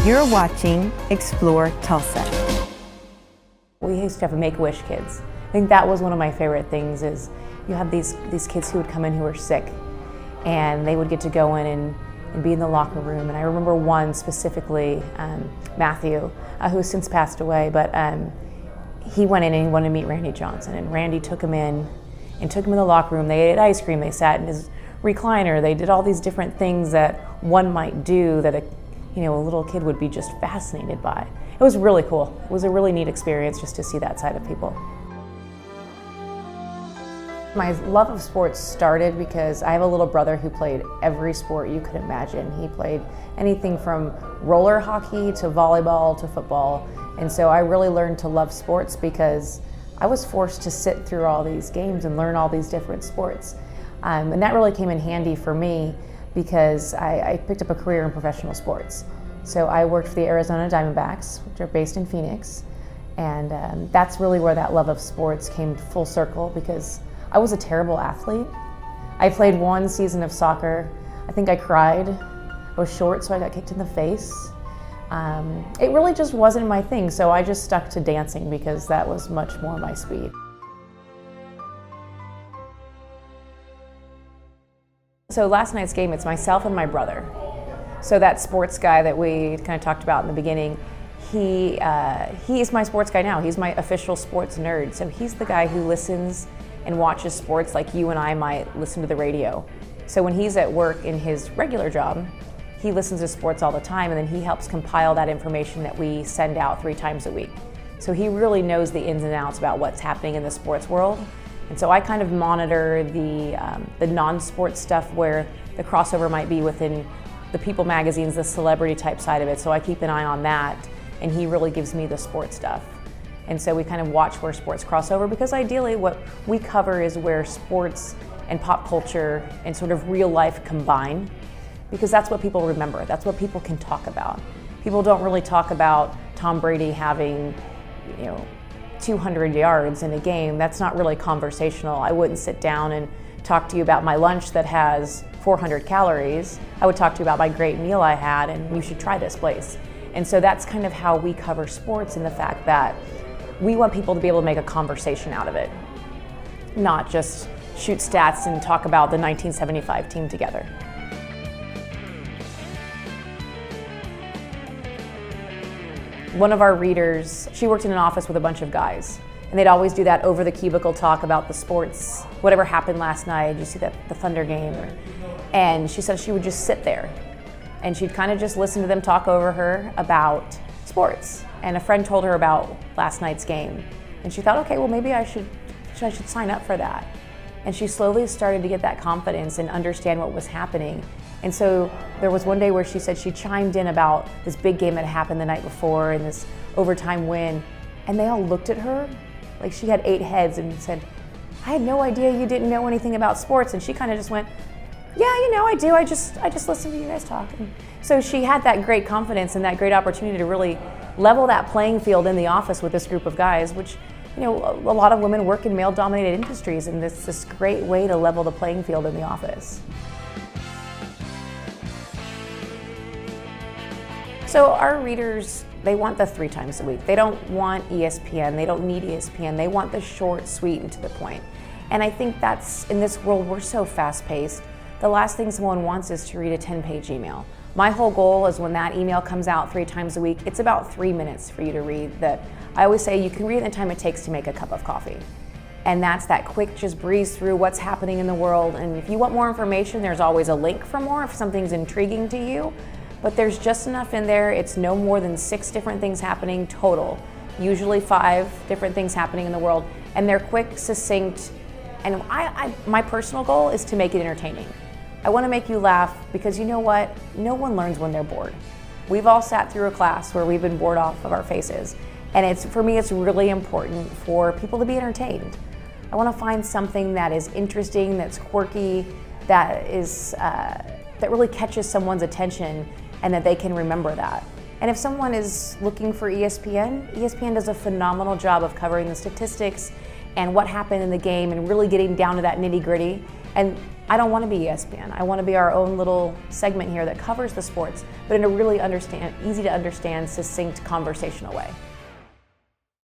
You're watching Explore Tulsa. We used to have Make-A-Wish kids. I think that was one of my favorite things is you had these kids who would come in who were sick and they would get to go in and be in the locker room. And I remember one specifically, Matthew, who has since passed away, but he went in and he wanted to meet Randy Johnson. And Randy took him in and took him in the locker room. They ate ice cream, they sat in his recliner, they did all these different things that one might do that a little kid would be just fascinated by. It was really cool. It was a really neat experience just to see that side of people. My love of sports started because I have a little brother who played every sport you could imagine. He played anything from roller hockey to volleyball to football. And so I really learned to love sports because I was forced to sit through all these games and learn all these different sports. And that really came in handy for me because I picked up a career in professional sports. So I worked for the Arizona Diamondbacks, which are based in Phoenix. And that's really where that love of sports came full circle because I was a terrible athlete. I played one season of soccer. I think I cried. I was short, so I got kicked in the face. It really just wasn't my thing, so I just stuck to dancing because that was much more my speed. So last night's game, it's myself and my brother. So that sports guy that we kind of talked about in the beginning, he is my sports guy now. He's my official sports nerd. So he's the guy who listens and watches sports like you and I might listen to the radio. So when he's at work in his regular job, he listens to sports all the time, and then he helps compile that information that we send out 3 times a week. So he really knows the ins and outs about what's happening in the sports world. And so I kind of monitor the non-sports stuff where the crossover might be within the People magazines, the celebrity type side of it. So I keep an eye on that, and he really gives me the sports stuff. And so we kind of watch where sports cross over because ideally what we cover is where sports and pop culture and sort of real life combine, because that's what people remember. That's what people can talk about. People don't really talk about Tom Brady having, 200 yards in a game. That's not really conversational. I wouldn't sit down and talk to you about my lunch that has 400 calories. I would talk to you about my great meal I had and you should try this place. And so that's kind of how we cover sports, in the fact that we want people to be able to make a conversation out of it, not just shoot stats and talk about the 1975 team together. One of our readers, she worked in an office with a bunch of guys, and they'd always do that over the cubicle talk about the sports, whatever happened last night. Did you see the Thunder game? And she said she would just sit there and she'd kind of just listen to them talk over her about sports. And a friend told her about last night's game, and she thought, okay, well maybe I should sign up for that. And she slowly started to get that confidence and understand what was happening. And so there was one day where she said she chimed in about this big game that happened the night before and this overtime win, and they all looked at her like she had 8 heads and said, I had no idea you didn't know anything about sports. And she kind of just went, yeah, I do. I just listen to you guys talk. And so she had that great confidence and that great opportunity to really level that playing field in the office with this group of guys, which, a lot of women work in male-dominated industries, and this great way to level the playing field in the office. So our readers, they want the 3 times a week. They don't want ESPN. They don't need ESPN. They want the short, sweet, and to the point. And I think that's, in this world, we're so fast-paced. The last thing someone wants is to read a 10-page email. My whole goal is when that email comes out 3 times a week, it's about 3 minutes for you to read that. I always say you can read in the time it takes to make a cup of coffee. And that's that quick, just breeze through what's happening in the world. And if you want more information, there's always a link for more if something's intriguing to you. But there's just enough in there. It's no more than 6 different things happening total. Usually 5 different things happening in the world. And they're quick, succinct. And my personal goal is to make it entertaining. I want to make you laugh because you know what? No one learns when they're bored. We've all sat through a class where we've been bored off of our faces. And for me, it's really important for people to be entertained. I want to find something that is interesting, that's quirky, that really catches someone's attention, and that they can remember that. And if someone is looking for ESPN does a phenomenal job of covering the statistics and what happened in the game and really getting down to that nitty-gritty. And I don't want to be ESPN. I want to be our own little segment here that covers the sports, but in a really easy to understand, succinct, conversational way.